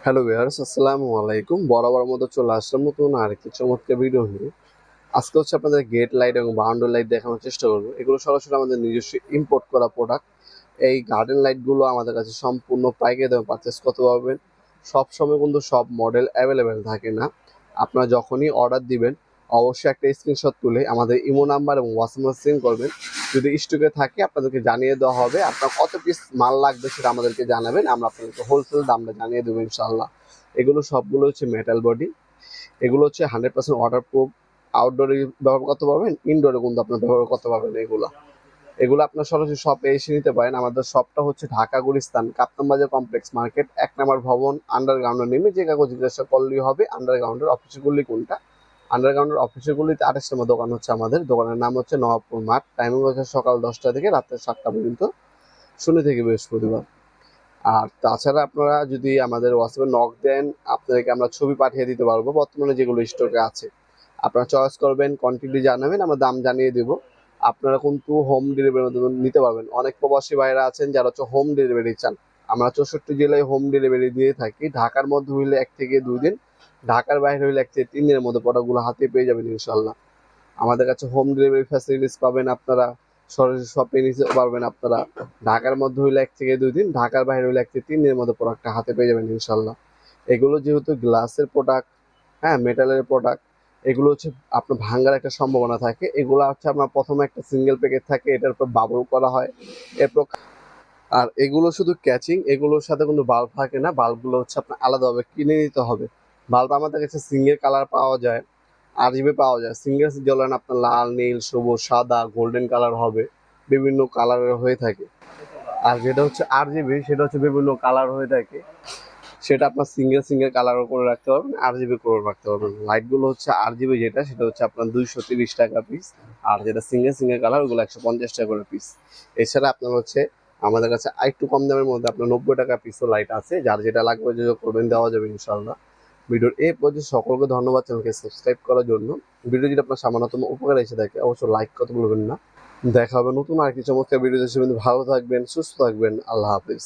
Hello viewers, আসসালামু আলাইকুম। বরাবর মতো চলে আসলাম নতুন আরেকটি চমৎকার ভিডিও নিয়ে। আজকে হচ্ছে আপনাদের গেট লাইট এবং বারান্ডা লাইট দেখানোর চেষ্টা করবো। এগুলো সরাসরি আমাদের নিজস্ব ইম্পোর্ট করা প্রোডাক্ট। এই গার্ডেন লাইটগুলো আমাদের কাছে সম্পূর্ণ পাইকারি দামে পারচেস করতে পারবেন। সবসময় কিন্তু সব মডেল অ্যাভেলেবেল থাকে না। আপনারা যখনই অর্ডার দিবেন অবশ্যই একটা স্ক্রিনশট তুলে আমাদের ইমো নাম্বার এবং হোয়াটসঅ্যাপ সেন্ড করবেন। যদি স্টকে থাকে আপনাদেরকে জানিয়ে দেওয়া হবে। আপনার কত পিস মাল লাগবে সেটা আমাদেরকে জানাবেন, আমরা আপনাদেরকে হোলসেল দামটা জানিয়ে দেবো ইনশাআল্লাহ। এগুলো সবগুলো হচ্ছে মেটাল বডি। এগুলো হচ্ছে 100% ওয়াটার প্রুফ। আউটডোরে ব্যবহার করতে পারবেন, ইনডোরে কিন্তু আপনার ব্যবহার করতে পারবেন। এগুলো আপনার সরাসরি শপে এসে নিতে পারেন। আমাদের শপটা হচ্ছে ঢাকা গুলিস্তান কাপ্তান বাজার কমপ্লেক্স মার্কেট 1 নম্বর ভবন। আন্ডারগ্রাউন্ডে নেমে যে কাগজ জিজ্ঞাসা করলেই হবে আন্ডারগ্রাউন্ডের অফিসের গুলি কোনটা। আন্ডারগ্রাউন্ডের অফিসের গুলিতে 28 নম্বর দোকান হচ্ছে আমাদের। দোকানের নাম হচ্ছে নবাবপুর মাঠ। টাইমিং হচ্ছে সকাল 10টা থেকে রাত্রে 7টা পর্যন্ত, শনি থেকে বৃহস্পতিবার। আর তাছাড়া আপনারা যদি আমাদের হোয়াটসঅ্যাপে নক দেন আপনাদেরকে আমরা ছবি পাঠিয়ে দিতে পারবো বর্তমানে যেগুলো স্টকে আছে। আপনারা চয়েস করবেন, কোয়ান্টিটি জানাবেন, আমরা দাম জানিয়ে দেবো। আপনারা কিন্তু হোম ডেলিভারি নিতে পারবেন। অনেক প্রবাসী ভাইরা আছেন যারা হচ্ছে হোম ডেলিভারি চান। আমরা 64 জেলায় হোম ডেলিভারি দিয়ে থাকি। ঢাকার মধ্যে হইলে 1 থেকে 2 দিন, ঢাকার বাইরে হইলে 1 থেকে 3 দিনের মধ্যে প্রোডাক্টগুলো হাতে পেয়ে যাবেন ইনশাল্লাহ। আমাদের কাছে হোম ডেলিভারি ফ্যাসিলিটিস পাবেন আপনারা। সরাসরি শপে নিতে পারবেন আপনারা। ঢাকার মধ্যে হইলে 1 থেকে 2 দিন, ঢাকার বাইরে হইলে 1 থেকে 3 দিনের মধ্যে প্রোডাক্টটা হাতে পেয়ে যাবেন ইনশাল্লাহ। এগুলো যেহেতু গ্লাসের প্রোডাক্ট, হ্যাঁ মেটালের প্রোডাক্ট, এগুলো হচ্ছে আপনার ভাঙার একটা সম্ভাবনা থাকে। এগুলো হচ্ছে আপনার প্রথমে একটা সিঙ্গেল প্যাকেট থাকে, এটার উপর বাবল করা হয় এরপর। আর এগুলো শুধু ক্যাচিং, এগুলোর সাথে কোনো বাল্ব থাকে না। বাল্বগুলো হচ্ছে আপনার আলাদাভাবে কিনে নিতে হবে। বাল্ব আমাদের কাছে সিঙ্গেল কালার পাওয়া যায়, RGB পাওয়া যায়। সিঙ্গেল জ্বলেন আপনার লাল, নীল, সবুজ, সাদা, গোল্ডেন কালার হবে, বিভিন্ন কালারের হয়ে থাকে। আর যেটা হচ্ছে RGB সেটা হচ্ছে বিভিন্ন কালার হয়ে থাকে। সেটা আপনার সিঙ্গেল সিঙ্গেল কালার করে রাখতে পারবেন, RGB করে রাখতে পারবেন। লাইটগুলো হচ্ছে RGB যেটা সেটা হচ্ছে আপনার 230 টাকা পিস। আর যেটা সিঙ্গেল সিঙ্গেল কালার ওগুলো 150 টাকা করে পিস। এছাড়া আপনার হচ্ছে আমাদের কাছে আরেকটু কম দামের মধ্যে আপনার 90 টাকা পিসও লাইট আছে। যার যেটা লাগবে যোগাযোগ করবেন, দেওয়া যাবে ইনশাল্লাহ। ভিডিওর এই পর্যন্ত সকলকে ধন্যবাদ চ্যানেলকে সাবস্ক্রাইব করার জন্য। ভিডিও যদি আপনার সামান্যতম উপকার এসে থাকে অবশ্যই লাইক করতে ভুলবেন না। দেখা হবে নতুন আর কিছু চমৎকার ভিডিও। ভালো থাকবেন, সুস্থ থাকবেন। আল্লাহ হাফিজ।